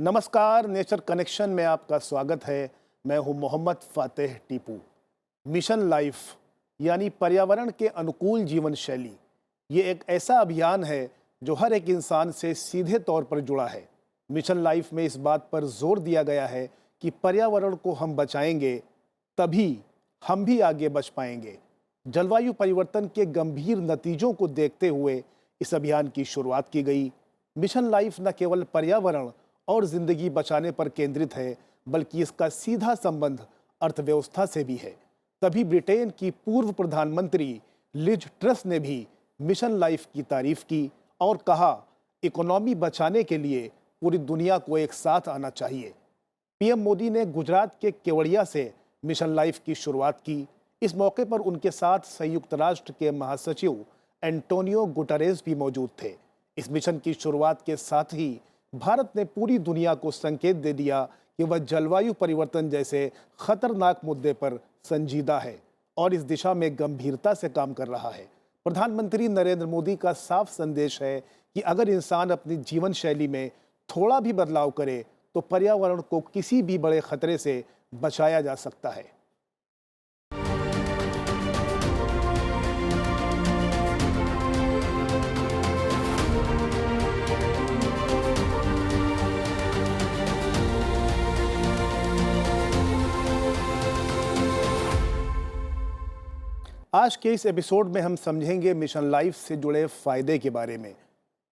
नमस्कार, nature connection में आपका स्वागत है। मैं हूं मोहम्मद फातेह टीपू। मिशन लाइफ यानी पर्यावरण के अनुकूल जीवन शैली, ये एक ऐसा अभियान है जो हर एक इंसान से सीधे तौर पर जुड़ा है। मिशन लाइफ में इस बात पर जोर दिया गया है कि पर्यावरण को हम बचाएंगे तभी हम भी आगे बच पाएंगे। जलवायु परिवर्तन के गंभीर नतीजों को देखते हुए इस अभियान की शुरुआत की गई। मिशन लाइफ न केवल पर्यावरण और जिंदगी बचाने पर केंद्रित है, बल्कि इसका सीधा संबंध अर्थव्यवस्था से भी है। तभी ब्रिटेन की पूर्व प्रधानमंत्री लिज ट्रस ने भी मिशन लाइफ की तारीफ की और कहा, इकोनॉमी बचाने के लिए पूरी दुनिया को एक साथ आना चाहिए। पीएम मोदी ने गुजरात के केवड़िया से मिशन लाइफ की शुरुआत की। इस मौके पर उनके साथ संयुक्त राष्ट्र के महासचिव एंटोनियो गुटरेस भी मौजूद थे। इस मिशन की शुरुआत के साथ ही भारत ने पूरी दुनिया को संकेत दे दिया कि वह जलवायु परिवर्तन जैसे खतरनाक मुद्दे पर संजीदा है और इस दिशा में गंभीरता से काम कर रहा है। प्रधानमंत्री नरेंद्र मोदी का साफ संदेश है कि अगर इंसान अपनी जीवन शैली में थोड़ा भी बदलाव करे तो पर्यावरण को किसी भी बड़े खतरे से बचाया जा सकता है। आज के इस एपिसोड में हम समझेंगे मिशन लाइफ से जुड़े फायदे के बारे में।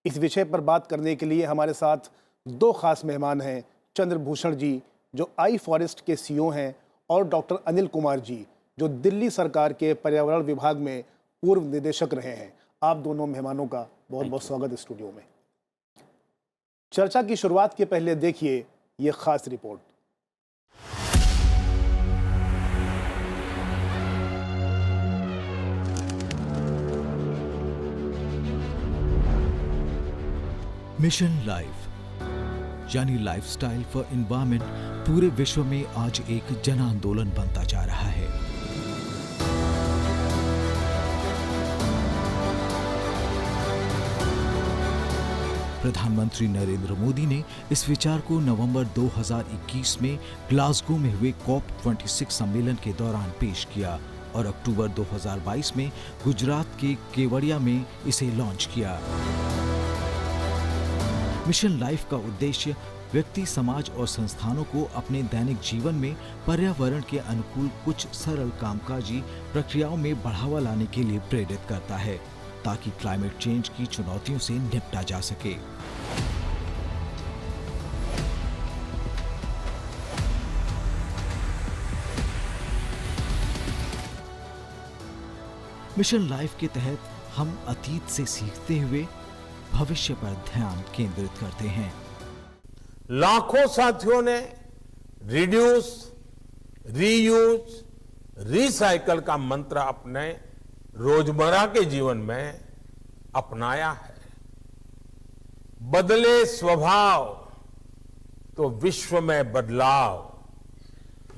इस विषय पर बात करने के लिए हमारे साथ दो खास मेहमान हैं। चंद्रभूषण जी, जो आई फॉरेस्ट के सीईओ हैं, और डॉक्टर अनिल कुमार जी, जो दिल्ली सरकार के पर्यावरण विभाग में पूर्व निदेशक रहे हैं। आप दोनों मेहमानों का बहुत बहुत स्वागत स्टूडियो में। चर्चा की शुरुआत के पहले देखिए ये खास रिपोर्ट। मिशन लाइफ यानी लाइफस्टाइल फॉर एनवायरनमेंट पूरे विश्व में आज एक जन आंदोलन बनता जा रहा है। प्रधानमंत्री नरेंद्र मोदी ने इस विचार को नवंबर 2021 में ग्लासगो में हुए COP26 सम्मेलन के दौरान पेश किया और अक्टूबर 2022 में गुजरात के केवड़िया में इसे लॉन्च किया। मिशन लाइफ का उद्देश्य व्यक्ति, समाज और संस्थानों को अपने दैनिक जीवन में पर्यावरण के अनुकूल कुछ सरल कामकाजी प्रक्रियाओं में बढ़ावा लाने के लिए प्रेरित करता है, ताकि क्लाइमेट चेंज की चुनौतियों से निपटा जा सके। मिशन लाइफ के तहत हम अतीत से सीखते हुए भविष्य पर ध्यान केंद्रित करते हैं। लाखों साथियों ने रिड्यूस, रीयूज, रिसाइकल का मंत्र अपने रोजमर्रा के जीवन में अपनाया है। बदले स्वभाव तो विश्व में बदलाव,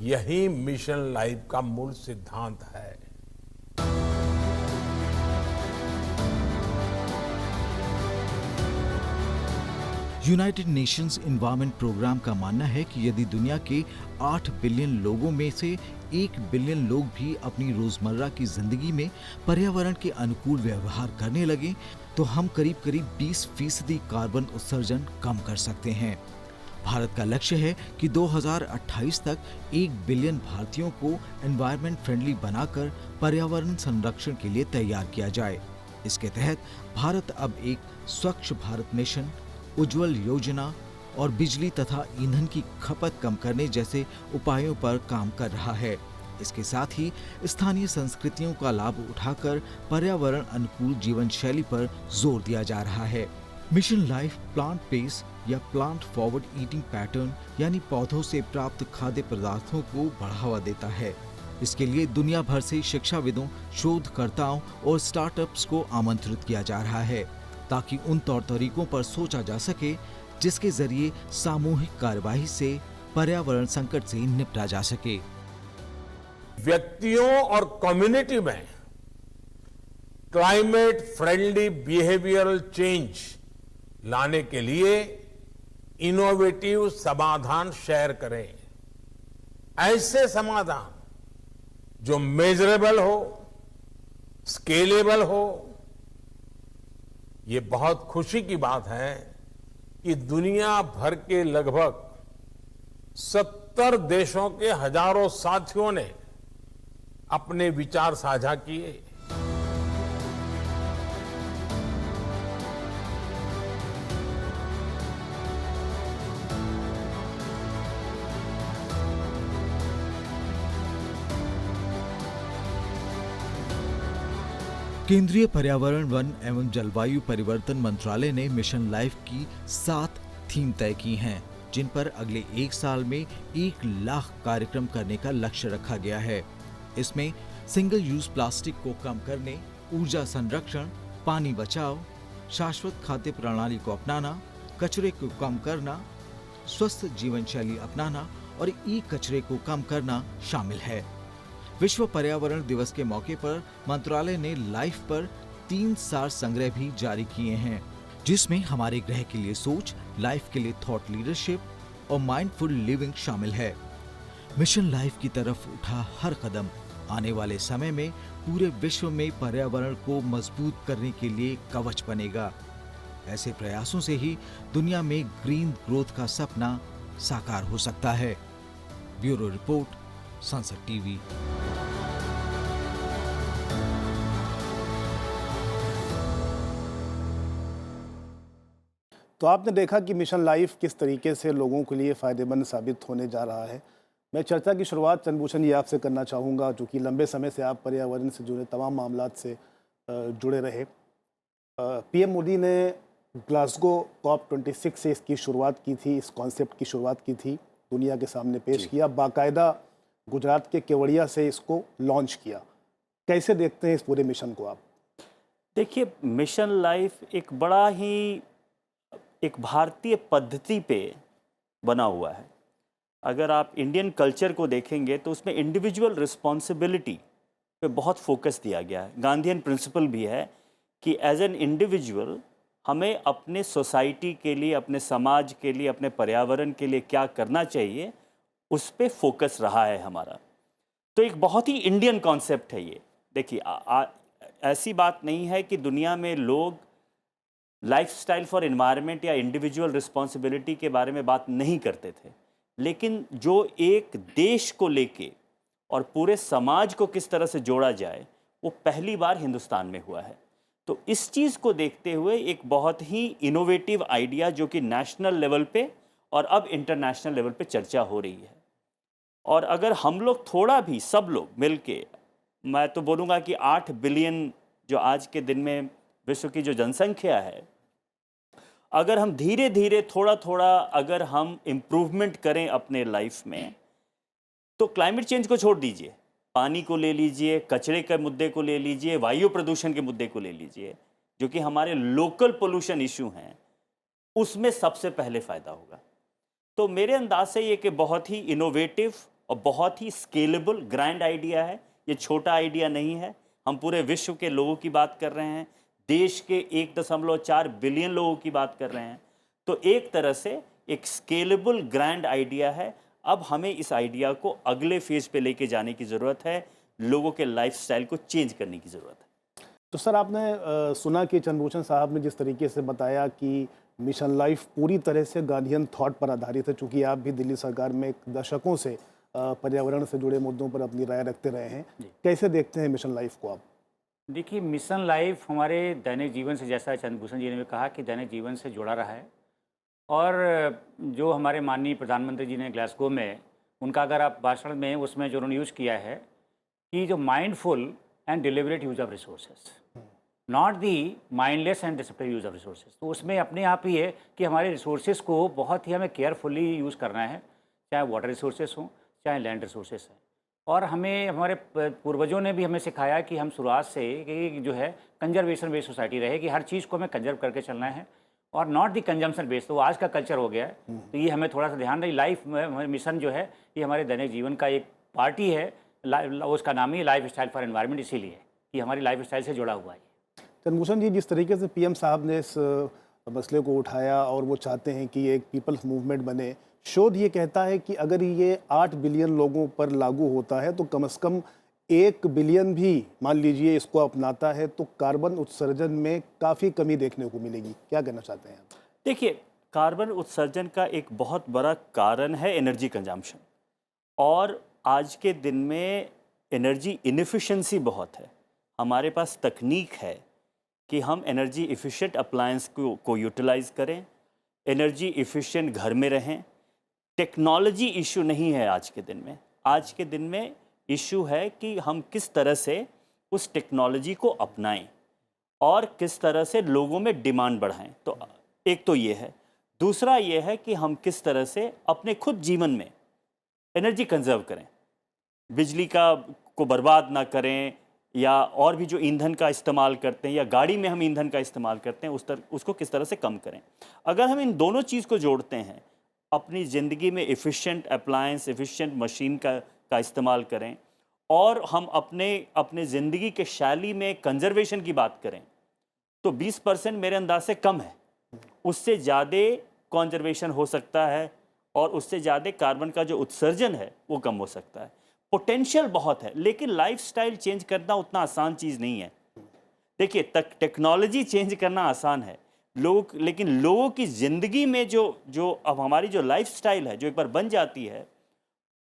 यही मिशन लाइफ का मूल सिद्धांत है। यूनाइटेड नेशंस एनवायरनमेंट प्रोग्राम का मानना है कि यदि दुनिया के 8 बिलियन लोगों में से 1 बिलियन लोग भी अपनी रोजमर्रा की जिंदगी में पर्यावरण के अनुकूल व्यवहार करने लगे तो हम करीब 20% कार्बन उत्सर्जन कम कर सकते हैं। भारत का लक्ष्य है कि 2028 तक 1 बिलियन भारतीयों को एनवायरनमेंट फ्रेंडली बनाकर पर्यावरण संरक्षण के लिए तैयार किया जाए। इसके तहत भारत अब एक स्वच्छ भारत मिशन, उज्ज्वल योजना और बिजली तथा ईंधन की खपत कम करने जैसे उपायों पर काम कर रहा है। इसके साथ ही स्थानीय संस्कृतियों का लाभ उठाकर पर्यावरण अनुकूल जीवन शैली पर जोर दिया जा रहा है। मिशन लाइफ प्लांट बेस्ड या प्लांट फॉरवर्ड ईटिंग पैटर्न यानी पौधों से प्राप्त खाद्य पदार्थों को बढ़ावा देता है। इसके लिए दुनिया भर से शिक्षाविदों, शोधकर्ताओं और स्टार्टअप्स को आमंत्रित किया जा रहा है, ताकि उन तौर तरीकों पर सोचा जा सके जिसके जरिए सामूहिक कार्यवाही से पर्यावरण संकट से निपटा जा सके। व्यक्तियों और कम्युनिटी में क्लाइमेट फ्रेंडली बिहेवियरल चेंज लाने के लिए इनोवेटिव समाधान शेयर करें, ऐसे समाधान जो मेजरेबल हो, स्केलेबल हो। ये बहुत खुशी की बात है कि दुनिया भर के लगभग 70 देशों के हजारों साथियों ने अपने विचार साझा किए। केंद्रीय पर्यावरण, वन एवं जलवायु परिवर्तन मंत्रालय ने मिशन लाइफ की 7 थीम तय की हैं, जिन पर अगले 1 साल में 1 लाख कार्यक्रम करने का लक्ष्य रखा गया है। इसमें सिंगल यूज प्लास्टिक को कम करने, ऊर्जा संरक्षण, पानी बचाओ, शाश्वत खाद्य प्रणाली को अपनाना, कचरे को कम करना, स्वस्थ जीवन शैली अपनाना और ई कचरे को कम करना शामिल है। विश्व पर्यावरण दिवस के मौके पर मंत्रालय ने लाइफ पर 3 सार संग्रह भी जारी किए हैं, जिसमें हमारे ग्रह के लिए सोच, लाइफ के लिए थॉट लीडरशिप और माइंडफुल लिविंग शामिल है। मिशन लाइफ की तरफ उठा हर कदम आने वाले समय में पूरे विश्व में पर्यावरण को मजबूत करने के लिए कवच बनेगा। ऐसे प्रयासों से ही दुनिया में ग्रीन ग्रोथ का सपना साकार हो सकता है। ब्यूरो रिपोर्ट, संसद टीवी। तो आपने देखा कि मिशन लाइफ किस तरीके से लोगों के लिए फ़ायदेमंद साबित होने जा रहा है। मैं चर्चा की शुरुआत चंद्रभूषण ये आपसे करना चाहूँगा, जो कि लंबे समय से आप पर्यावरण से जुड़े तमाम मामलात से जुड़े रहे। पीएम मोदी ने ग्लासगो COP26 से इसकी शुरुआत की थी, इस कॉन्सेप्ट की शुरुआत की थी, दुनिया के सामने पेश किया, बाकायदा गुजरात के केवड़िया से इसको लॉन्च किया। कैसे देखते हैं इस पूरे मिशन को आप? देखिए, मिशन लाइफ एक बड़ा ही एक भारतीय पद्धति पे बना हुआ है। अगर आप इंडियन कल्चर को देखेंगे तो उसमें इंडिविजुअल रिस्पॉन्सिबिलिटी पे बहुत फोकस दिया गया है। गांधीयन प्रिंसिपल भी है कि एज एन इंडिविजुअल हमें अपने सोसाइटी के लिए, अपने समाज के लिए, अपने पर्यावरण के लिए क्या करना चाहिए, उस पे फोकस रहा है हमारा। तो एक बहुत ही इंडियन कॉन्सेप्ट है ये। देखिए, ऐसी बात नहीं है कि दुनिया में लोग लाइफस्टाइल फॉर एनवायरनमेंट या इंडिविजुअल रिस्पॉन्सिबिलिटी के बारे में बात नहीं करते थे, लेकिन जो एक देश को लेके और पूरे समाज को किस तरह से जोड़ा जाए, वो पहली बार हिंदुस्तान में हुआ है। तो इस चीज़ को देखते हुए एक बहुत ही इनोवेटिव आइडिया जो कि नेशनल लेवल पे और अब इंटरनेशनल लेवल पे चर्चा हो रही है। और अगर हम लोग थोड़ा भी, सब लोग मिलके, मैं तो बोलूँगा कि 8 बिलियन जो आज के दिन में विश्व की जो जनसंख्या है, अगर हम धीरे धीरे थोड़ा थोड़ा अगर हम इम्प्रूवमेंट करें अपने लाइफ में, तो क्लाइमेट चेंज को छोड़ दीजिए, पानी को ले लीजिए, कचरे के मुद्दे को ले लीजिए, वायु प्रदूषण के मुद्दे को ले लीजिए, जो कि हमारे लोकल पोल्यूशन इशू हैं, उसमें सबसे पहले फ़ायदा होगा। तो मेरे अंदाज से ये कि बहुत ही इनोवेटिव और बहुत ही स्केलेबल ग्रैंड आइडिया है। ये छोटा आइडिया नहीं है। हम पूरे विश्व के लोगों की बात कर रहे हैं, देश के 1.4 बिलियन लोगों की बात कर रहे हैं। तो एक तरह से एक स्केलेबल ग्रैंड आइडिया है। अब हमें इस आइडिया को अगले फेज पे लेके जाने की ज़रूरत है, लोगों के लाइफस्टाइल को चेंज करने की ज़रूरत है। तो सर, आपने सुना कि चंद्रभूषण साहब ने जिस तरीके से बताया कि मिशन लाइफ पूरी तरह से गांधीयन थॉट पर आधारित है, चूँकि आप भी दिल्ली सरकार में दशकों से पर्यावरण से जुड़े मुद्दों पर अपनी राय रखते रहे हैं। कैसे देखते हैं मिशन लाइफ को आप? देखिए, मिशन लाइफ हमारे दैनिक जीवन से, जैसा चंद्रभूषण जी ने भी कहा, कि दैनिक जीवन से जुड़ा रहा है। और जो हमारे माननीय प्रधानमंत्री जी ने ग्लासगो में, उनका अगर आप भाषण में, उसमें जो उन्होंने यूज़ किया है कि जो mindful and deliberate use of resources, not the mindless and discipline use of resources. तो उसमें अपने आप ही है कि हमारे रिसोर्सेज को बहुत ही हमें केयरफुली यूज़ करना है, चाहे वाटर रिसोर्सेज हों, चाहे लैंड रिसोर्सेज हैं। और हमें, हमारे पूर्वजों ने भी हमें सिखाया कि हम शुरुआत से कि जो है कंजर्वेशन बेस्ड सोसाइटी रहे, कि हर चीज़ को हमें कंजर्व करके चलना है और नॉट दी कंजम्पशन बेस्ड। तो आज का कल्चर हो गया है। तो ये हमें थोड़ा सा ध्यान रही। लाइफ में मिशन जो है, ये हमारे दैनिक जीवन का एक पार्ट ही है। उसका नाम ही लाइफ स्टाइल फॉर एनवायरनमेंट, इसीलिए कि हमारी लाइफ स्टाइल से जुड़ा हुआ है। चंद्रभूषण जी, जिस तरीके से पीएम साहब ने इस मसले को उठाया और वो चाहते हैं कि ये एक पीपल्स मूवमेंट बने। शोध ये कहता है कि अगर ये 8 बिलियन लोगों पर लागू होता है तो कम से कम 1 बिलियन भी मान लीजिए इसको अपनाता है तो कार्बन उत्सर्जन में काफ़ी कमी देखने को मिलेगी। क्या कहना चाहते हैं आप? देखिए, कार्बन उत्सर्जन का एक बहुत बड़ा कारण है एनर्जी कंजम्पशन, और आज के दिन में एनर्जी इनएफिशिएंसी बहुत है। हमारे पास तकनीक है कि हम एनर्जी इफ़िशिएंट अप्लायंस को यूटिलाइज़ करें, एनर्जी इफ़िशिएंट घर में रहें। टेक्नोलॉजी इशू नहीं है आज के दिन में। आज के दिन में इशू है कि हम किस तरह से उस टेक्नोलॉजी को अपनाएं और किस तरह से लोगों में डिमांड बढ़ाएं। तो एक तो ये है। दूसरा ये है कि हम किस तरह से अपने खुद जीवन में एनर्जी कंजर्व करें, बिजली को बर्बाद ना करें, या और भी जो ईंधन का इस्तेमाल करते हैं या गाड़ी में हम ईंधन का इस्तेमाल करते हैं उसको किस तरह से कम करें। अगर हम इन दोनों चीज़ को जोड़ते हैं, अपनी ज़िंदगी में एफिशिएंट अप्लायंस, एफिशिएंट मशीन का इस्तेमाल करें, और हम अपने ज़िंदगी के शैली में कंजर्वेशन की बात करें, तो 20% मेरे अंदाज से कम है। उससे ज़्यादा कंजर्वेशन हो सकता है और उससे ज़्यादा कार्बन का जो उत्सर्जन है वो कम हो सकता है। पोटेंशियल बहुत है, लेकिन लाइफस्टाइल चेंज करना उतना आसान चीज़ नहीं है। देखिए, टेक्नोलॉजी चेंज करना आसान है, लेकिन लोगों की ज़िंदगी में जो अब हमारी जो लाइफस्टाइल है, जो एक बार बन जाती है,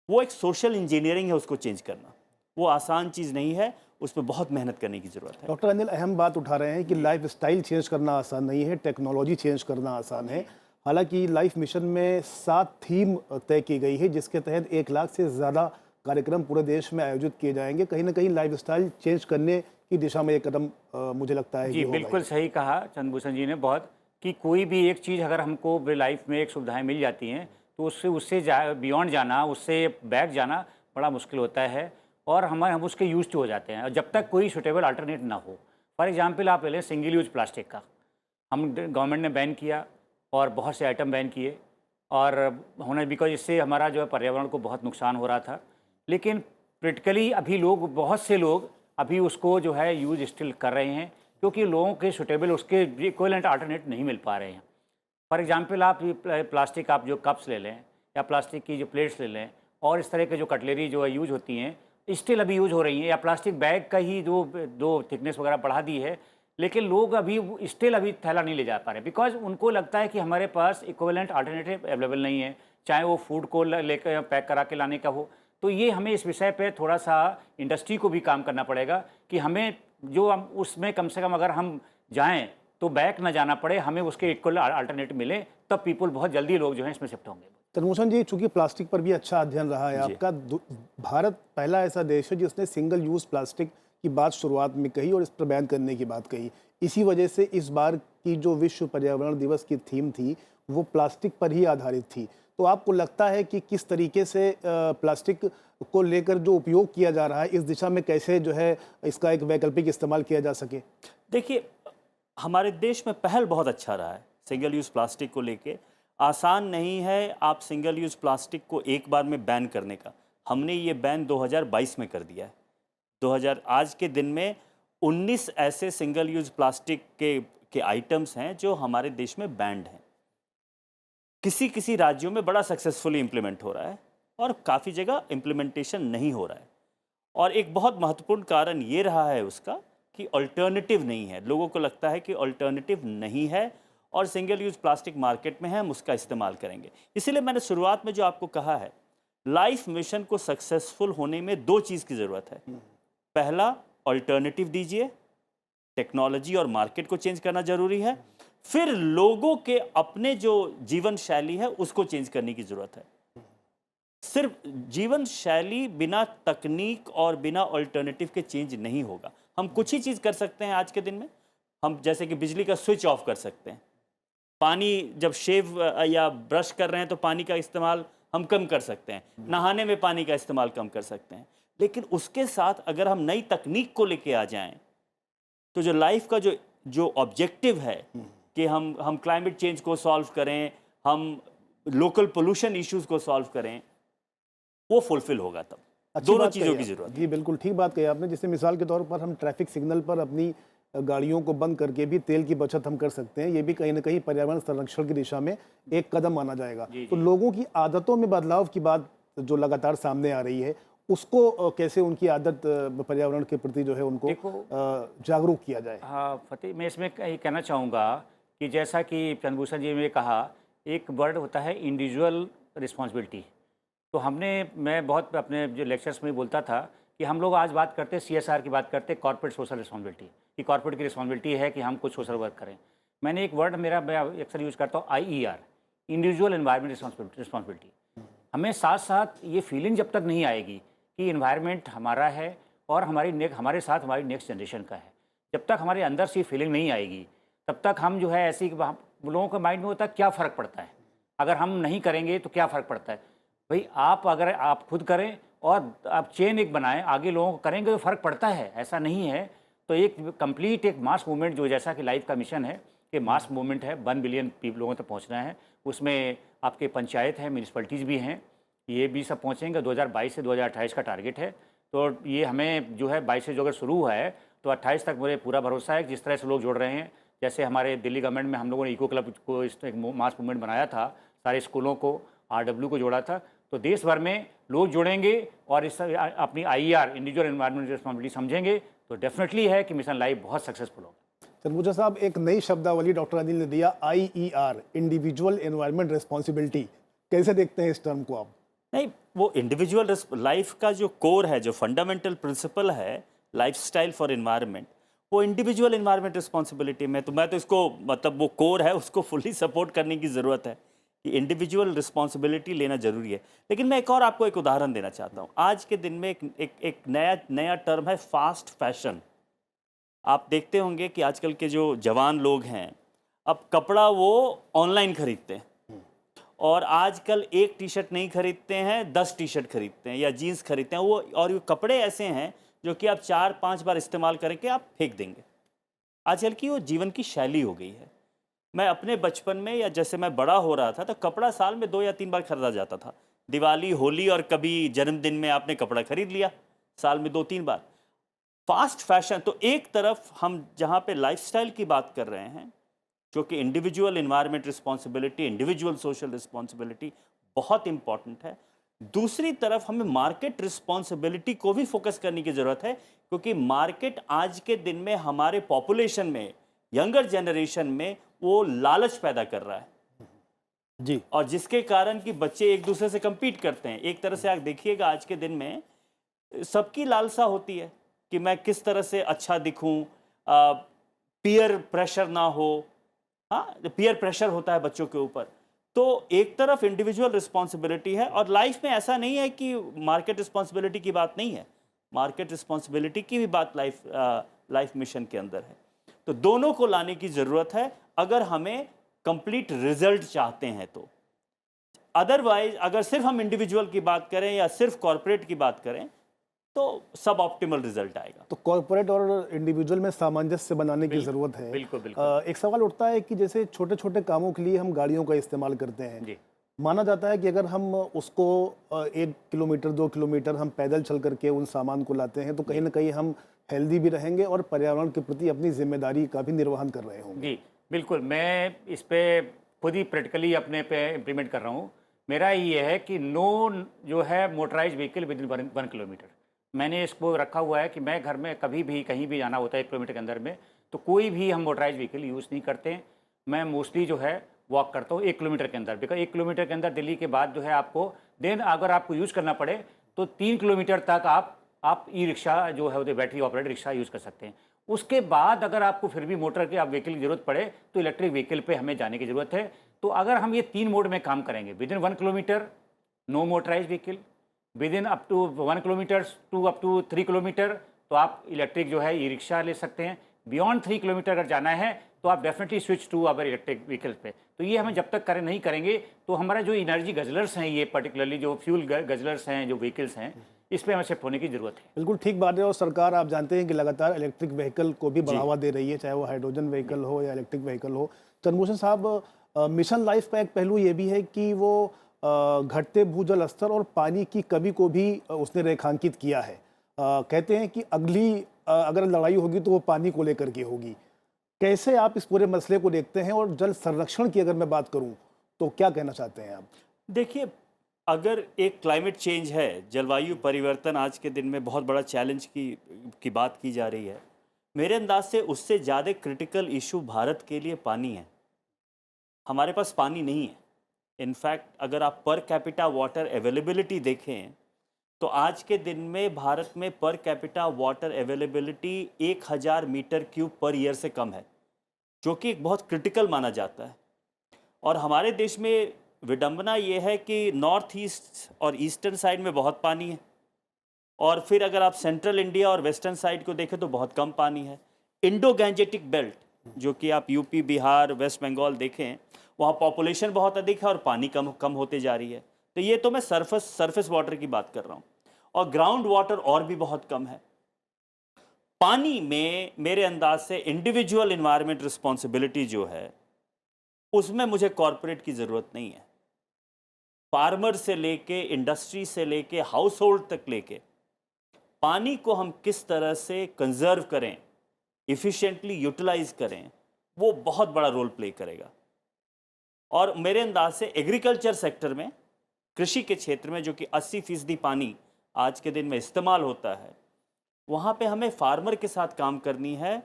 वो एक सोशल इंजीनियरिंग है। उसको चेंज करना वो आसान चीज़ नहीं है, उस पर बहुत मेहनत करने की ज़रूरत है। डॉक्टर अनिल अहम बात उठा रहे हैं कि लाइफ स्टाइल चेंज करना आसान नहीं है, टेक्नोलॉजी चेंज करना आसान है। हालांकि लाइफ मिशन में 7 थीम तय की गई है, जिसके तहत 1 लाख से ज़्यादा कार्यक्रम पूरे देश में आयोजित किए जाएंगे। कहीं ना कहीं लाइफ स्टाइल चेंज करने की दिशा में एक कदम मुझे लगता है जी, कि बिल्कुल सही कहा चंद्रभूषण जी ने बहुत, कि कोई भी एक चीज़ अगर हमको लाइफ में एक सुविधाएं मिल जाती हैं तो उससे बियॉन्ड जाना, उससे बैक जाना बड़ा मुश्किल होता है, और हम उसके यूज हो जाते हैं, और जब तक कोई सुटेबल अल्टरनेट ना हो। फॉर एग्जांपल आप ले लें सिंगल यूज प्लास्टिक का, हम गवर्नमेंट ने बैन किया और बहुत से आइटम बैन किए, और होने बिकॉज इससे हमारा जो है पर्यावरण को बहुत नुकसान हो रहा था। लेकिन प्रैक्टिकली अभी बहुत से लोग अभी उसको जो है यूज स्टिल कर रहे हैं, क्योंकि लोगों के सुटेबल उसके इक्विवेलेंट अल्टरनेट नहीं मिल पा रहे हैं। फॉर एग्जांपल आप प्लास्टिक, आप जो कप्स ले लें या प्लास्टिक की जो प्लेट्स ले लें, और इस तरह के जो कटलरी जो है यूज होती हैं, स्टिल अभी यूज हो रही हैं, या प्लास्टिक बैग का ही दो थिकनेस वगैरह बढ़ा दी है, लेकिन लोग अभी थैला नहीं ले जा पा रहे, बिकॉज उनको लगता है कि हमारे पास इक्विवेलेंट अल्टरनेटिव अवेलेबल नहीं है, चाहे वो फूड को लेकर पैक करा के लाने का हो। तो ये हमें इस विषय पे थोड़ा सा इंडस्ट्री को भी काम करना पड़ेगा कि हमें हम उसमें कम से कम अगर हम जाएं तो बैक ना जाना पड़े, हमें उसके इक्वल अल्टरनेटिव मिले, तब पीपल बहुत जल्दी लोग जो हैं इसमें शिफ्ट होंगे। चंद्रभूषण जी, चूंकि प्लास्टिक पर भी अच्छा अध्ययन रहा है आपका, भारत पहला ऐसा देश है जिसने सिंगल यूज प्लास्टिक की बात शुरुआत में कही और इस पर बैन करने की बात कही। इसी वजह से इस बार की जो विश्व पर्यावरण दिवस की थीम थी वो प्लास्टिक पर ही आधारित थी। तो आपको लगता है कि किस तरीके से प्लास्टिक को लेकर जो उपयोग किया जा रहा है, इस दिशा में कैसे जो है इसका एक वैकल्पिक इस्तेमाल किया जा सके? देखिए, हमारे देश में पहल बहुत अच्छा रहा है सिंगल यूज़ प्लास्टिक को लेके। आसान नहीं है आप सिंगल यूज़ प्लास्टिक को एक बार में बैन करने का। हमने ये बैन 2022 में कर दिया है। आज के दिन में 19 ऐसे सिंगल यूज़ प्लास्टिक के आइटम्स हैं जो हमारे देश में बैंड हैं। किसी राज्यों में बड़ा सक्सेसफुली इम्प्लीमेंट हो रहा है और काफ़ी जगह इम्प्लीमेंटेशन नहीं हो रहा है। और एक बहुत महत्वपूर्ण कारण ये रहा है उसका कि अल्टरनेटिव नहीं है। लोगों को लगता है कि अल्टरनेटिव नहीं है और सिंगल यूज़ प्लास्टिक मार्केट में है, हम उसका इस्तेमाल करेंगे। इसीलिए मैंने शुरुआत में जो आपको कहा है, लाइफ मिशन को सक्सेसफुल होने में 2 चीज़ की ज़रूरत है। पहला, अल्टरनेटिव दीजिए, टेक्नोलॉजी और मार्केट को चेंज करना ज़रूरी है। फिर लोगों के अपने जो जीवन शैली है उसको चेंज करने की ज़रूरत है। सिर्फ जीवन शैली बिना तकनीक और बिना अल्टरनेटिव के चेंज नहीं होगा। हम कुछ ही चीज़ कर सकते हैं आज के दिन में। हम जैसे कि बिजली का स्विच ऑफ कर सकते हैं, पानी जब शेव या ब्रश कर रहे हैं तो पानी का इस्तेमाल हम कम कर सकते हैं, नहाने में पानी का इस्तेमाल कम कर सकते हैं। लेकिन उसके साथ अगर हम नई तकनीक को लेके आ जाएं तो जो लाइफ का जो ऑब्जेक्टिव है कि हम क्लाइमेट चेंज को सॉल्व करें, हम लोकल पोल्यूशन इश्यूज को सॉल्व करें, वो फुलफिल होगा। तब दोनों चीज़ों की जरूरत है। जी बिल्कुल ठीक बात कही आपने। जैसे मिसाल के तौर पर हम ट्रैफिक सिग्नल पर अपनी गाड़ियों को बंद करके भी तेल की बचत हम कर सकते हैं, ये भी कहीं ना कहीं पर्यावरण संरक्षण की दिशा में एक कदम माना जाएगा। तो लोगों की आदतों में बदलाव की बात जो लगातार सामने आ रही है, उसको कैसे उनकी आदत पर्यावरण के प्रति जो है उनको जागरूक किया जाए? हाँ फतेह, मैं इसमें ये कहना चाहूँगा कि जैसा कि चंद्रभूषण जी ने कहा, एक वर्ड होता है इंडिविजुअल रिस्पॉन्सिबिलिटी। तो मैं बहुत अपने जो लेक्चर्स में बोलता था कि हम लोग आज बात करते हैं CSR की बात करते हैं, कॉर्पोरेट सोशल रिस्पॉन्सिबिलिटी, कि कॉर्पोरेट की रिस्पॉन्सिबिलिटी है कि हम कुछ सोशल वर्क करें। मैंने एक वर्ड मैं अक्सर यूज़ करता हूँ, IER, इंडिविजुअल एनवायरमेंट रिस्पॉन्सिबिलिटी। हमें साथ साथ ये फीलिंग जब तक नहीं आएगी कि इन्वायरमेंट हमारा है और हमारे साथ हमारी नेक्स्ट जनरेशन का है, जब तक हमारे अंदर से ये फीलिंग नहीं आएगी, तब तक हम जो है ऐसी लोगों के माइंड में होता है क्या फ़र्क पड़ता है, अगर हम नहीं करेंगे तो क्या फ़र्क पड़ता है। भाई अगर आप खुद करें और आप चेन एक बनाएं, आगे लोगों को करेंगे तो फ़र्क पड़ता है, ऐसा नहीं है। तो एक कंप्लीट एक मास मूवमेंट जो जैसा कि लाइफ का मिशन है कि मास मूवमेंट है, 1 बिलियन लोगों तक पहुंचना है। उसमें आपके पंचायत है, म्यूनिसिपैलिटीज़ भी हैं, ये भी सब पहुंचेंगे। 2022 से 2028 का टारगेट है। तो ये हमें जो है 22 से जो अगर शुरू हुआ है तो 28 तक मुझे पूरा भरोसा है कि जिस तरह से लोग जुड़ रहे हैं, जैसे हमारे दिल्ली गवर्नमेंट में हम लोगों ने इको क्लब को एक मास मूवमेंट बनाया था, सारे स्कूलों को, RW को जोड़ा था, तो देश भर में लोग जुड़ेंगे और इस अपनी IER, इंडिविजुअल एनवायरमेंट रिस्पॉन्सिबिलिटी समझेंगे तो डेफिनेटली है कि मिशन लाइफ बहुत सक्सेसफुल होगा। चंद्रभूषण साहब, एक नई शब्दावली डॉक्टर अनिल ने दिया, IER, इंडिविजुअल एनवायरमेंट रिस्पॉन्सिबिलिटी, कैसे देखते हैं इस टर्म को आप? नहीं, वो इंडिविजुअल लाइफ का जो कोर है, जो फंडामेंटल प्रिंसिपल है लाइफस्टाइल फॉर एनवायरनमेंट, वो इंडिविजुअल एनवायरनमेंट रिस्पॉन्सिबिलिटी में तो मैं तो इसको मतलब वो कोर है, उसको फुली सपोर्ट करने की ज़रूरत है कि इंडिविजुअल रिस्पॉन्सिबिलिटी लेना ज़रूरी है। लेकिन मैं आपको एक उदाहरण देना चाहता हूँ। आज के दिन में एक नया टर्म है फास्ट फैशन। आप देखते होंगे कि आजकल के जो जवान लोग हैं, अब कपड़ा वो ऑनलाइन खरीदते हैं और आजकल एक टी-शर्ट नहीं खरीदते हैं, 10 टी-शर्ट खरीदते हैं या जीन्स खरीदते हैं वो, और ये कपड़े ऐसे हैं जो कि आप 4-5 बार इस्तेमाल करके आप फेंक देंगे। आजकल की वो जीवन की शैली हो गई है। मैं अपने बचपन में या जैसे मैं बड़ा हो रहा था तो कपड़ा साल में 2 या 3 बार खरीदा जाता था। दिवाली, होली और कभी जन्मदिन में आपने कपड़ा खरीद लिया, साल में 2-3 बार। फास्ट फैशन, तो एक तरफ हम जहाँ पे लाइफस्टाइल की बात कर रहे हैं, जो कि individual environment responsibility, individual social responsibility बहुत इंपॉर्टेंट है। दूसरी तरफ हमें मार्केट रिस्पॉन्सिबिलिटी को भी फोकस करने की ज़रूरत है, क्योंकि मार्केट आज के दिन में हमारे पॉपुलेशन में, यंगर जनरेशन में वो लालच पैदा कर रहा है जी, और जिसके कारण कि बच्चे एक दूसरे से compete करते हैं। एक तरह से आप देखिएगा आज के दिन में सबकी लालसा होती है कि मैं किस तरह से अच्छा दिखूं, पीयर प्रेशर ना हो। हाँ, पीयर प्रेशर होता है बच्चों के ऊपर। तो एक तरफ इंडिविजुअल रिस्पॉन्सिबिलिटी है और लाइफ में ऐसा नहीं है कि मार्केट रिस्पॉन्सिबिलिटी की बात नहीं है, मार्केट रिस्पॉन्सिबिलिटी की भी बात लाइफ मिशन के अंदर है। तो दोनों को लाने की ज़रूरत है अगर हमें कंप्लीट रिजल्ट चाहते हैं तो। अदरवाइज अगर सिर्फ हम इंडिविजुअल की बात करें या सिर्फ कॉर्पोरेट की बात करें तो सब ऑप्टिमल रिजल्ट आएगा। तो कॉर्पोरेट और इंडिविजुअल में सामंजस्य बनाने की ज़रूरत है। बिल्कुल बिल्कुल। एक सवाल उठता है कि जैसे छोटे छोटे कामों के लिए हम गाड़ियों का इस्तेमाल करते हैं, जी, माना जाता है कि अगर हम उसको 1 किलोमीटर 2 किलोमीटर हम पैदल चल करके उन सामान को लाते हैं तो कहीं ना कहीं हम हेल्दी भी रहेंगे और पर्यावरण के प्रति अपनी जिम्मेदारी का भी निर्वहन कर रहे होंगे। जी बिल्कुल। मैं इस पे खुद ही प्रैक्टिकली अपने पे इम्प्लीमेंट कर रहा हूँ। मेरा ये है कि नो जो है motorise vehicle within 1 kilometre. मैंने इसको रखा हुआ है कि मैं घर में कभी भी कहीं भी जाना होता है 1 किलोमीटर के अंदर में, तो कोई भी हम मोटराइज व्हीकल यूज़ नहीं करते हैं। मैं मोस्टली जो है वॉक करता हूँ 1 किलोमीटर के अंदर, बिकॉज 1 किलोमीटर के अंदर दिल्ली के बाद जो है आपको देन अगर आपको यूज़ करना पड़े तो 3 किलोमीटर तक आप ई रिक्शा जो है उधर बैटरी ऑपरेटेड रिक्शा यूज़ कर सकते हैं। उसके बाद अगर आपको फिर भी मोटर के आप व्हीकल की ज़रूरत पड़े तो इलेक्ट्रिक व्हीकल पे हमें जाने की ज़रूरत है। तो अगर हम ये 3 मोड में काम करेंगे, within 1 kilometre no motorised vehicle, within up to 1 kilometre to up to 3 kilometre तो आप इलेक्ट्रिक जो है ई रिक्शा ले सकते हैं। बियॉन्ड 3 किलोमीटर अगर जाना है तो आप definitely switch to our electric vehicle पे। तो ये हमें जब तक नहीं करेंगे तो हमारा जो एनर्जी गजलर्स हैं, ये पर्टिकुलरली जो फ्यूल गजलर्स हैं, जो व्हीकल्स हैं, इस पर हमें शिफ्ट होने की ज़रूरत है। बिल्कुल ठीक बात है। और सरकार आप जानते हैं कि लगातार इलेक्ट्रिक व्हीकल को भी बढ़ावा दे रही है, चाहे वो हाइड्रोजन व्हीकल हो या इलेक्ट्रिक व्हीकल हो। चंद्रभूषण साहब, मिशन लाइफ का एक पहलू ये भी है कि वो घटते भूजल स्तर और पानी की कमी को भी उसने रेखांकित किया है। कहते हैं कि अगली अगर लड़ाई होगी तो वो पानी को लेकर के होगी। कैसे आप इस पूरे मसले को देखते हैं, और जल संरक्षण की अगर मैं बात करूं तो क्या कहना चाहते हैं आप? देखिए, अगर एक क्लाइमेट चेंज है, जलवायु परिवर्तन आज के दिन में बहुत बड़ा चैलेंज की बात की जा रही है, मेरे अंदाज से उससे ज़्यादा क्रिटिकल इशू भारत के लिए पानी है। हमारे पास पानी नहीं है। इनफैक्ट अगर आप पर कैपिटा वाटर अवेलेबिलिटी देखें तो आज के दिन में भारत में per capita water availability 1000 metre cube per year से कम है, जो कि एक बहुत क्रिटिकल माना जाता है। और हमारे देश में विडंबना ये है कि नॉर्थ ईस्ट और ईस्टर्न साइड में बहुत पानी है, और फिर अगर आप सेंट्रल इंडिया और वेस्टर्न साइड को देखें तो बहुत कम पानी है। इंडो गैंजेटिक बेल्ट, जो कि आप यूपी, बिहार, वेस्ट बंगाल देखें, वहाँ पॉपुलेशन बहुत अधिक है और पानी कम होते जा रही है। तो ये तो मैं सरफेस वाटर की बात कर रहा हूँ, और ग्राउंड वाटर और भी बहुत कम है। पानी में मेरे अंदाज से इंडिविजुअल इन्वायरमेंट रिस्पॉन्सिबिलिटी जो है, उसमें मुझे कॉरपोरेट की ज़रूरत नहीं है। फार्मर से लेके, इंडस्ट्री से लेके, हाउस होल्ड तक लेके, पानी को हम किस तरह से कंजर्व करें, इफ़िशिएंटली यूटिलाइज करें, वो बहुत बड़ा रोल प्ले करेगा। और मेरे अंदाज से एग्रीकल्चर सेक्टर में, कृषि के क्षेत्र में, जो कि 80% पानी आज के दिन में इस्तेमाल होता है, वहाँ पे हमें फार्मर के साथ काम करनी है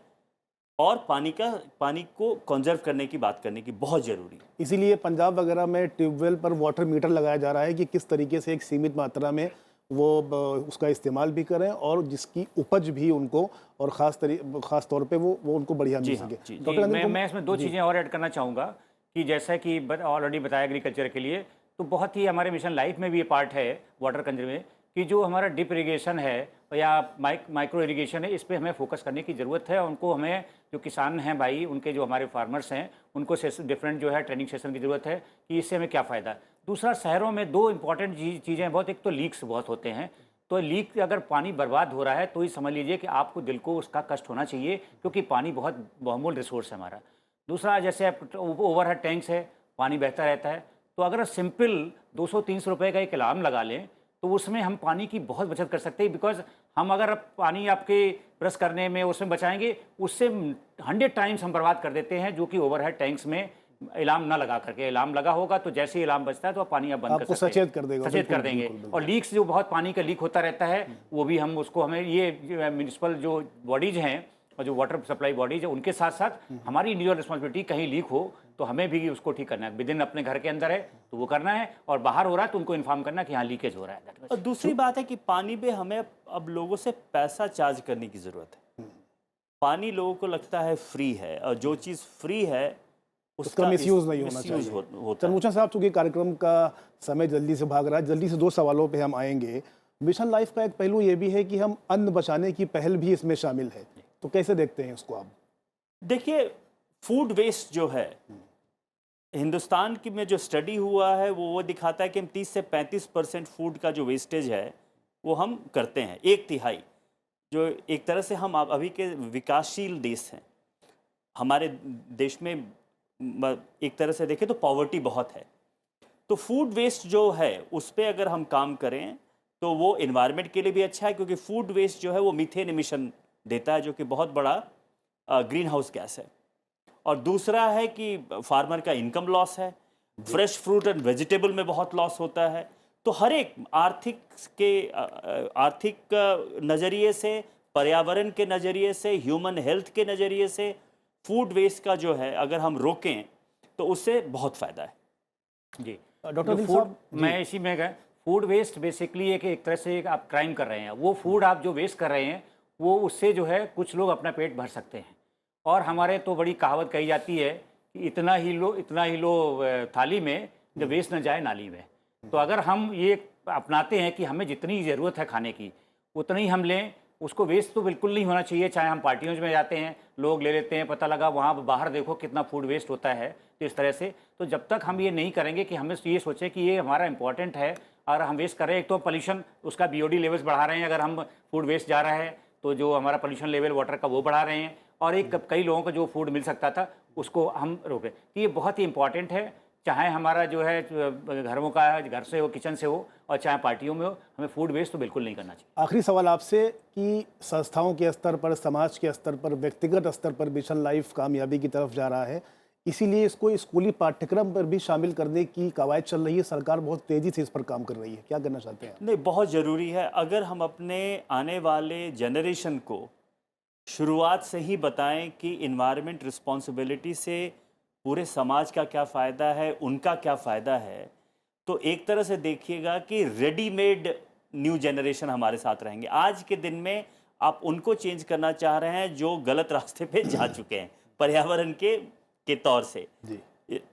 और पानी को कंजर्व करने की बात करने की बहुत ज़रूरी है। इसीलिए पंजाब वगैरह में ट्यूबवेल पर वाटर मीटर लगाया जा रहा है कि किस तरीके से एक सीमित मात्रा में वो उसका इस्तेमाल भी करें, और जिसकी उपज भी उनको, और ख़ास तौर पे वो उनको बढ़िया मिल सके। डॉक्टर मैं इसमें दो चीज़ें और ऐड करना चाहूँगा कि जैसा कि ऑलरेडी बताया एग्रीकल्चर के लिए, तो बहुत ही हमारे मिशन लाइफ में भी ये पार्ट है वाटर कंजर्व में, कि जो हमारा डिप इरिगेशन है या माइक्रो इरिगेशन है, इस पे हमें फोकस करने की ज़रूरत है। उनको हमें, जो किसान हैं भाई, उनके जो हमारे फार्मर्स हैं, उनको डिफरेंट जो है ट्रेनिंग सेशन की ज़रूरत है कि इससे हमें क्या फ़ायदा है। दूसरा, शहरों में दो इंपॉर्टेंट चीज़ें बहुत, एक तो लीक्स बहुत होते हैं, तो लीक अगर पानी बर्बाद हो रहा है तो ये समझ लीजिए कि आपको दिल को उसका कष्ट होना चाहिए, क्योंकि पानी बहुत बहुमूल्य रिसोर्स है हमारा। दूसरा, जैसे ओवरहेड टैंक्स है, पानी बहता रहता है, तो अगर सिंपल 200-300 रुपये का एक अलार्म लगा लें तो उसमें हम पानी की बहुत बचत कर सकते हैं। बिकॉज हम अगर पानी आपके ब्रश करने में उसमें बचाएंगे, उससे 100 टाइम्स हम बर्बाद कर देते हैं, जो कि ओवरहेड टैंक्स में अलार्म ना लगा करके। अलार्म लगा होगा तो जैसे ही अलार्म बजता है तो आप पानी आप बंद कर सकते हैं, सचेत कर देगा, सचेत कर देंगे। और लीक्स, जो बहुत पानी का लीक होता रहता है, वो भी हम उसको, हमें ये म्यूनिसिपल जो बॉडीज़ हैं और जो वाटर सप्लाई बॉडीज है, उनके साथ साथ हमारी इंडिविजुअल रिस्पॉन्सिबिलिटी, कहीं लीक हो तो हमें भी उसको ठीक करना है। विदिन अपने घर के अंदर है तो वो करना है, और बाहर हो रहा है तो उनको इन्फॉर्म करना कि हाँ लीकेज हो रहा है। और दूसरी बात है कि पानी पे हमें अब लोगों से पैसा चार्ज करने की ज़रूरत है। पानी लोगों को लगता है फ्री है, और जो चीज़ फ्री है उसका मिसयूज़ नहीं होना चाहिए। चंद्रभूषण साहब, चूंकि कार्यक्रम का समय जल्दी से भाग रहा है, जल्दी से 2 सवालों पे हम आएंगे। मिशन लाइफ का एक पहलू ये भी है कि हम अन्न बचाने की पहल भी इसमें शामिल है, तो कैसे देखते हैं उसको आप? देखिए, फूड वेस्ट जो है, हिंदुस्तान की में जो स्टडी हुआ है वो दिखाता है कि हम 30 से 35% फूड का जो वेस्टेज है वो हम करते हैं, 1/3, जो एक तरह से हम अभी के विकासशील देश हैं। हमारे देश में एक तरह से देखें तो पॉवर्टी बहुत है, तो फूड वेस्ट जो है उस पर अगर हम काम करें तो वो इन्वायरमेंट के लिए भी अच्छा है, क्योंकि फूड वेस्ट जो है वो मीथेन एमिशन देता है, जो कि बहुत बड़ा ग्रीन हाउस गैस है। और दूसरा है कि फार्मर का इनकम लॉस है, फ्रेश फ्रूट एंड वेजिटेबल में बहुत लॉस होता है। तो हर एक आर्थिक नज़रिए से, पर्यावरण के नज़रिए से, ह्यूमन हेल्थ के नज़रिए से फूड वेस्ट का जो है अगर हम रोकें तो उससे बहुत फ़ायदा है। जी डॉक्टर दिल फूड, साहब, मैं इसी में कह, फूड वेस्ट बेसिकली एक तरह से आप क्राइम कर रहे हैं। वो फूड आप जो वेस्ट कर रहे हैं, वो उससे जो है कुछ लोग अपना पेट भर सकते हैं। और हमारे तो बड़ी कहावत कही जाती है कि इतना ही लो थाली में, जब वेस्ट न जाए नाली में। तो अगर हम ये अपनाते हैं कि हमें जितनी ज़रूरत है खाने की उतनी हम लें, उसको वेस्ट तो बिल्कुल नहीं होना चाहिए। चाहे हम पार्टियों में जाते हैं, लोग ले लेते हैं, पता लगा वहाँ बाहर देखो कितना फूड वेस्ट होता है। तो इस तरह से, तो जब तक हम ये नहीं करेंगे कि हमें ये सोचें कि ये हमारा इंपॉर्टेंट है और हम वेस्ट कर रहे हैं, एक तो पोल्यूशन, उसका BOD लेवल्स बढ़ा रहे हैं। अगर हम फूड वेस्ट जा रहा है तो जो हमारा पोल्यूशन लेवल वाटर का वो बढ़ा रहे हैं, और एक कई लोगों को जो फूड मिल सकता था उसको हम रोकें। तो ये बहुत ही इंपॉर्टेंट है चाहे हमारा जो है घरों का घर से हो, किचन से हो, और चाहे पार्टियों में हो, हमें फूड वेस्ट तो बिल्कुल नहीं करना चाहिए। आखिरी सवाल आपसे कि संस्थाओं के स्तर पर, समाज के स्तर पर, व्यक्तिगत स्तर पर मिशन लाइफ कामयाबी की तरफ जा रहा है, इसीलिए इसको स्कूली पाठ्यक्रम पर भी शामिल करने की कवायद चल रही है। सरकार बहुत तेजी से इस पर काम कर रही है, क्या करना चाहते हैं? नहीं, बहुत ज़रूरी है। अगर हम अपने आने वाले जनरेशन को शुरुआत से ही बताएं कि इन्वायरमेंट रिस्पॉन्सिबिलिटी से पूरे समाज का क्या फ़ायदा है, उनका क्या फ़ायदा है, तो एक तरह से देखिएगा कि रेडीमेड न्यू जनरेशन हमारे साथ रहेंगे। आज के दिन में आप उनको चेंज करना चाह रहे हैं जो गलत रास्ते पे जा चुके हैं पर्यावरण के तौर से। जी,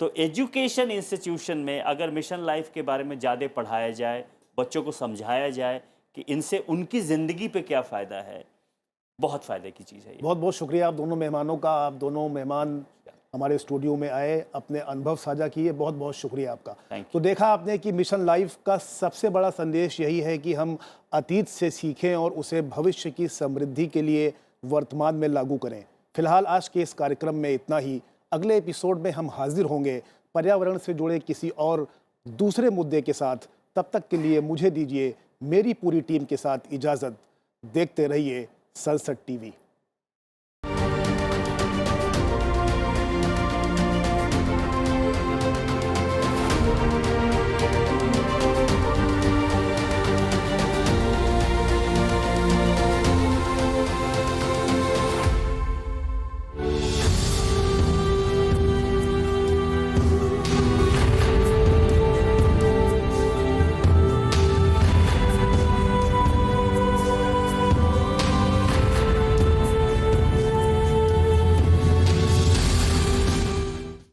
तो एजुकेशन इंस्टीट्यूशन में अगर मिशन लाइफ के बारे में ज़्यादा पढ़ाया जाए, बच्चों को समझाया जाए कि इनसे उनकी ज़िंदगी पे क्या फ़ायदा है, बहुत फ़ायदे की चीज़ है ये। बहुत बहुत शुक्रिया आप दोनों मेहमानों का। आप दोनों मेहमान हमारे स्टूडियो में आए, अपने अनुभव साझा किए, बहुत बहुत शुक्रिया आपका। Thank you. तो देखा आपने कि मिशन लाइफ का सबसे बड़ा संदेश यही है कि हम अतीत से सीखें और उसे भविष्य की समृद्धि के लिए वर्तमान में लागू करें। फिलहाल आज के इस कार्यक्रम में इतना ही। अगले एपिसोड में हम हाजिर होंगे पर्यावरण से जुड़े किसी और दूसरे मुद्दे के साथ। तब तक के लिए मुझे दीजिए मेरी पूरी टीम के साथ इजाज़त। देखते रहिए सनसेट टीवी।